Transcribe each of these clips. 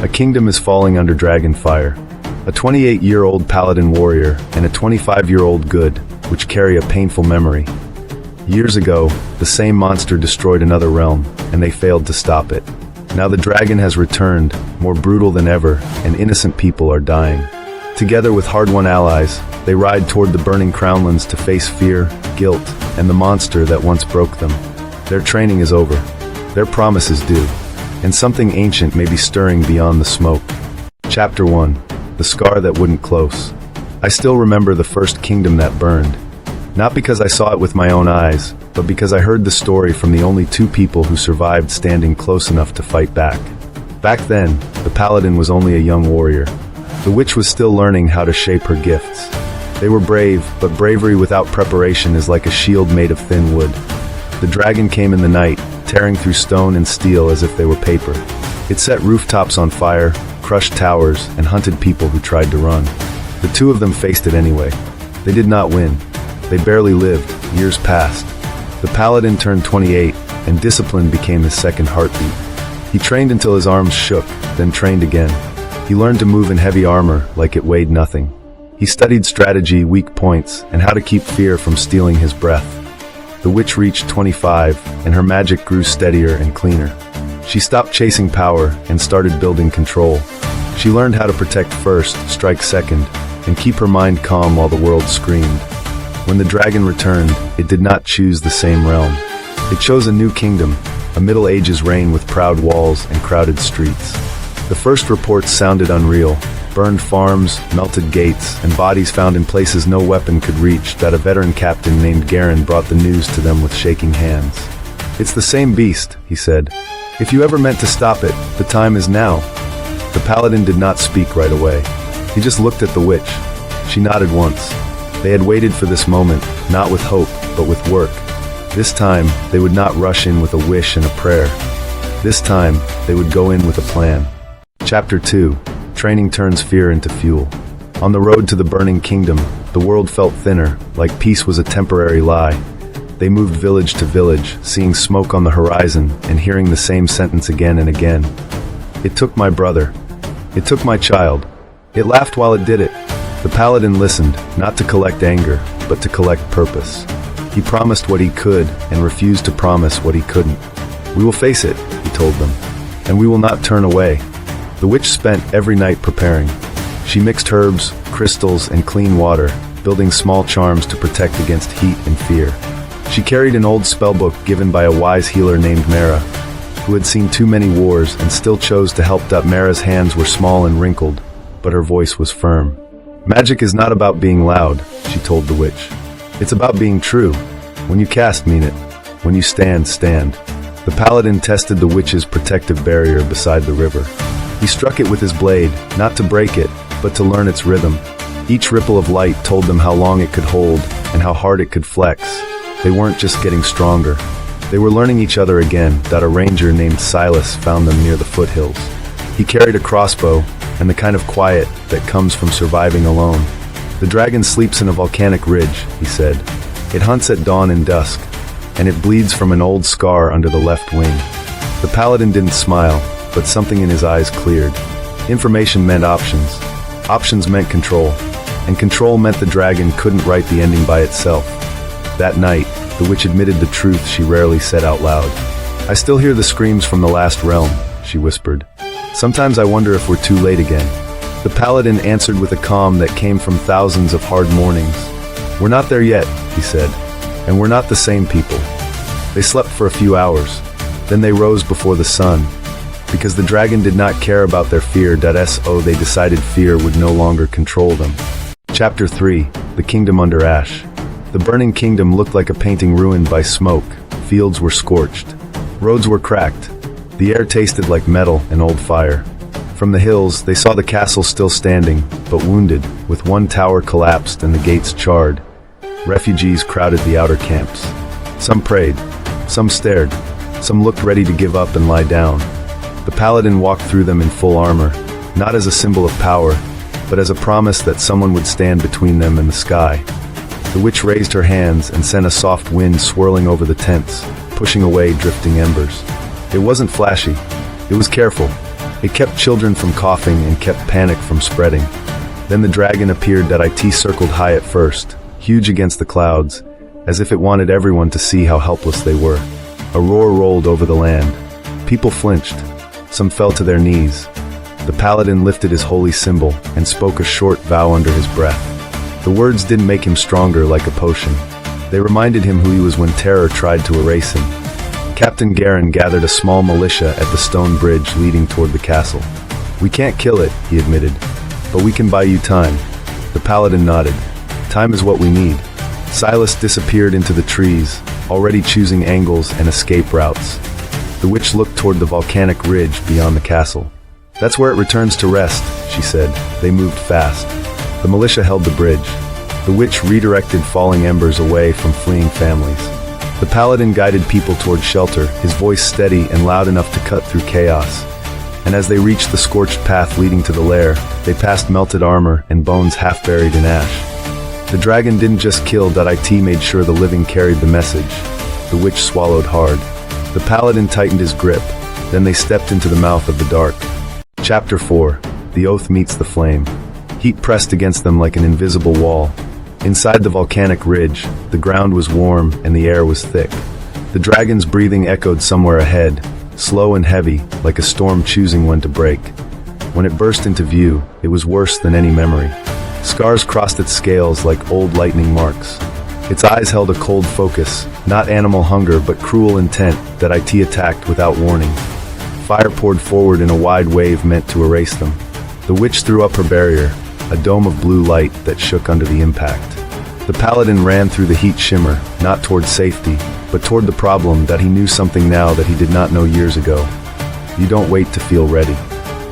A kingdom is falling under dragon fire. A 28-year-old Paladin warrior and a 25-year-old good, which carry a painful memory. Years ago, the same monster destroyed another realm, and they failed to stop it. Now the dragon has returned, more brutal than ever, and innocent people are dying. Together with hard-won allies, they ride toward the burning crownlands to face fear, guilt, and the monster that once broke them. Their training is over. Their promise is due. And something ancient may be stirring beyond the smoke. Chapter 1. The Scar That Wouldn't Close. I still remember the first kingdom that burned. Not because I saw it with my own eyes, but because I heard the story from the only two people who survived standing close enough to fight back. Back then, the Paladin was only a young warrior. The witch was still learning how to shape her gifts. They were brave, but bravery without preparation is like a shield made of thin wood. The dragon came in the night, tearing through stone and steel as if they were paper. It set rooftops on fire, crushed towers, and hunted people who tried to run. The two of them faced it anyway. They did not win. They barely lived. Years passed. The Paladin turned 28, and discipline became his second heartbeat. He trained until his arms shook, then trained again. He learned to move in heavy armor like it weighed nothing. He studied strategy, weak points, and how to keep fear from stealing his breath. The witch reached 25, and her magic grew steadier and cleaner. She stopped chasing power and started building control. She learned how to protect first, strike second, and keep her mind calm while the world screamed. When the dragon returned, it did not choose the same realm. It chose a new kingdom, a Middle Ages reign with proud walls and crowded streets. The first reports sounded unreal. Burned farms, melted gates, and bodies found in places no weapon could reach that a veteran captain named Garen brought the news to them with shaking hands. "It's the same beast," he said. "If you ever meant to stop it, the time is now." The Paladin did not speak right away. He just looked at the witch. She nodded once. They had waited for this moment, not with hope, but with work. This time, they would not rush in with a wish and a prayer. This time, they would go in with a plan. Chapter 2. Training turns fear into fuel. On the road to the burning kingdom, the world felt thinner, like peace was a temporary lie. They moved village to village, seeing smoke on the horizon and hearing the same sentence again and again. "It took my brother. It took my child." It laughed while it did it. The Paladin listened, not to collect anger, but to collect purpose. He promised what he could and refused to promise what he couldn't. "We will face it," he told them, "and we will not turn away." The witch spent every night preparing. She mixed herbs, crystals, and clean water, building small charms to protect against heat and fear. She carried an old spellbook given by a wise healer named Mara, who had seen too many wars and still chose to help. Mara's hands were small and wrinkled, but her voice was firm. "Magic is not about being loud," she told the witch. "It's about being true. When you cast, mean it. When you stand, stand." The Paladin tested the witch's protective barrier beside the river. He struck it with his blade, not to break it, but to learn its rhythm. Each ripple of light told them how long it could hold and how hard it could flex. They weren't just getting stronger. They were learning each other again. A ranger named Silas found them near the foothills. He carried a crossbow and the kind of quiet that comes from surviving alone. "The dragon sleeps in a volcanic ridge," he said. "It hunts at dawn and dusk, and it bleeds from an old scar under the left wing." The Paladin didn't smile, but something in his eyes cleared. Information meant options. Options meant control. And control meant the dragon couldn't write the ending by itself. That night, the witch admitted the truth she rarely said out loud. "I still hear the screams from the last realm," she whispered. "Sometimes I wonder if we're too late again." The Paladin answered with a calm that came from thousands of hard mornings. "We're not there yet," he said. "And we're not the same people." They slept for a few hours. Then they rose before the sun. Because the dragon did not care about their fear, so they decided fear would no longer control them. Chapter 3. The Kingdom Under Ash. The burning kingdom looked like a painting ruined by smoke. Fields were scorched. Roads were cracked. The air tasted like metal and old fire. From the hills, they saw the castle still standing, but wounded, with one tower collapsed and the gates charred. Refugees crowded the outer camps. Some prayed. Some stared. Some looked ready to give up and lie down. The Paladin walked through them in full armor, not as a symbol of power, but as a promise that someone would stand between them and the sky. The witch raised her hands and sent a soft wind swirling over the tents, pushing away drifting embers. It wasn't flashy. It was careful. It kept children from coughing and kept panic from spreading. Then the dragon appeared that it circled high at first, huge against the clouds, as if it wanted everyone to see how helpless they were. A roar rolled over the land. People flinched. Some fell to their knees. The paladin lifted his holy symbol and spoke a short vow under his breath. The words didn't make him stronger like a potion. They reminded him who he was when terror tried to erase him. Captain Garen gathered a small militia at the stone bridge leading toward the castle. "We can't kill it," he admitted, "but we can buy you time." The paladin nodded. "Time is what we need." Silas disappeared into the trees, already choosing angles and escape routes. The witch looked toward the volcanic ridge beyond the castle. "That's where it returns to rest," she said. They moved fast. The militia held the bridge. The witch redirected falling embers away from fleeing families. The paladin guided people toward shelter, his voice steady and loud enough to cut through chaos. And as they reached the scorched path leading to the lair, they passed melted armor and bones half buried in ash. The dragon didn't just kill, it made sure the living carried the message. The witch swallowed hard. The paladin tightened his grip. Then they stepped into the mouth of the dark. Chapter 4. The Oath Meets the Flame. Heat pressed against them like an invisible wall. Inside the volcanic ridge, the ground was warm and the air was thick. The dragon's breathing echoed somewhere ahead, slow and heavy, like a storm choosing when to break. When it burst into view, it was worse than any memory. Scars crossed its scales like old lightning marks. Its eyes held a cold focus, not animal hunger but cruel intent that it attacked without warning. Fire poured forward in a wide wave meant to erase them. The witch threw up her barrier, a dome of blue light that shook under the impact. The paladin ran through the heat shimmer, not toward safety, but toward the problem that he knew something now that he did not know years ago. You don't wait to feel ready.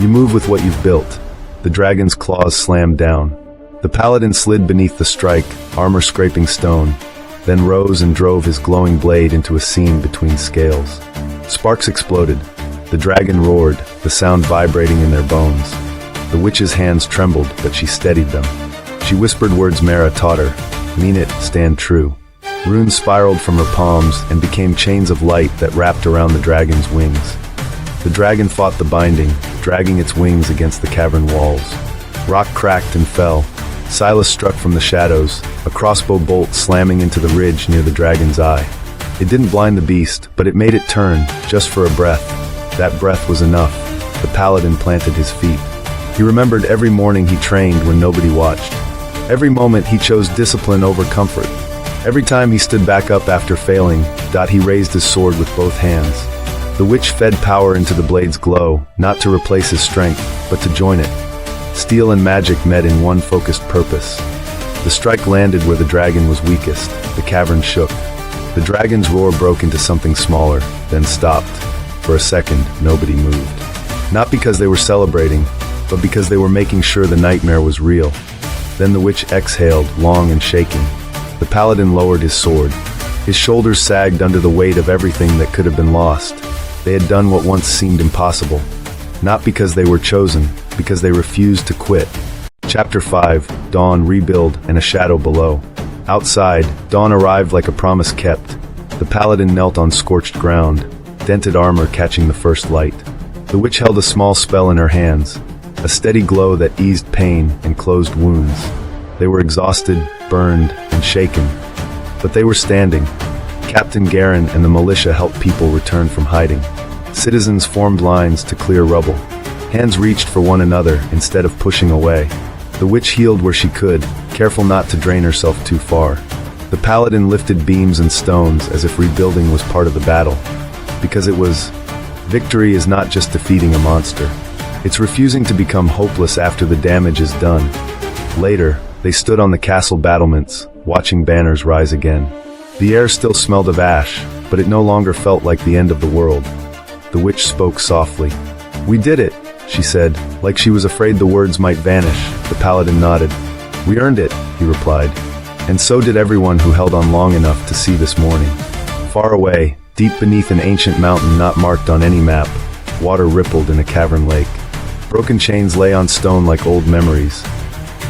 You move with what you've built. The dragon's claws slammed down. The paladin slid beneath the strike, armor scraping stone, then rose and drove his glowing blade into a seam between scales. Sparks exploded. The dragon roared, the sound vibrating in their bones. The witch's hands trembled, but she steadied them. She whispered words Mara taught her. "Mean it, stand true." Runes spiraled from her palms and became chains of light that wrapped around the dragon's wings. The dragon fought the binding, dragging its wings against the cavern walls. Rock cracked and fell. Silas struck from the shadows, a crossbow bolt slamming into the ridge near the dragon's eye. It didn't blind the beast, but it made it turn, just for a breath. That breath was enough. The paladin planted his feet. He remembered every morning he trained when nobody watched. Every moment he chose discipline over comfort. Every time he stood back up after failing, he raised his sword with both hands. The witch fed power into the blade's glow, not to replace his strength, but to join it. Steel and magic met in one focused purpose. The strike landed where the dragon was weakest. The cavern shook. The dragon's roar broke into something smaller, then stopped. For a second, nobody moved. Not because they were celebrating, but because they were making sure the nightmare was real. Then the witch exhaled, long and shaking. The paladin lowered his sword. His shoulders sagged under the weight of everything that could have been lost. They had done what once seemed impossible. Not because they were chosen, because they refused to quit. Chapter 5. Dawn, Rebuild, and a Shadow Below. Outside, dawn arrived like a promise kept. The paladin knelt on scorched ground, dented armor catching the first light. The witch held a small spell in her hands, a steady glow that eased pain and closed wounds. They were exhausted, burned, and shaken, but they were standing. Captain Garen and the militia helped people return from hiding. Citizens formed lines to clear rubble. Hands reached for one another instead of pushing away. The witch healed where she could, careful not to drain herself too far. The paladin lifted beams and stones as if rebuilding was part of the battle. Because it was, victory is not just defeating a monster. It's refusing to become hopeless after the damage is done. Later, they stood on the castle battlements, watching banners rise again. The air still smelled of ash, but it no longer felt like the end of the world. The witch spoke softly. "We did it," she said, like she was afraid the words might vanish. The paladin nodded. "We earned it," he replied. And so did everyone who held on long enough to see this morning. Far away, deep beneath an ancient mountain not marked on any map, water rippled in a cavern lake. Broken chains lay on stone like old memories.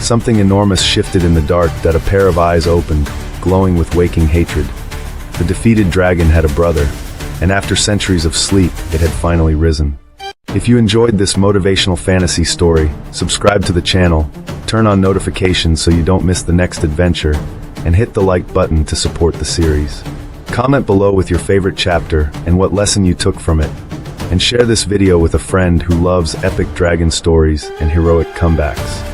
Something enormous shifted in the dark that a pair of eyes opened, glowing with waking hatred. The defeated dragon had a brother, and after centuries of sleep, it had finally risen. If you enjoyed this motivational fantasy story, subscribe to the channel, turn on notifications so you don't miss the next adventure, and hit the like button to support the series. Comment below with your favorite chapter and what lesson you took from it, and share this video with a friend who loves epic dragon stories and heroic comebacks.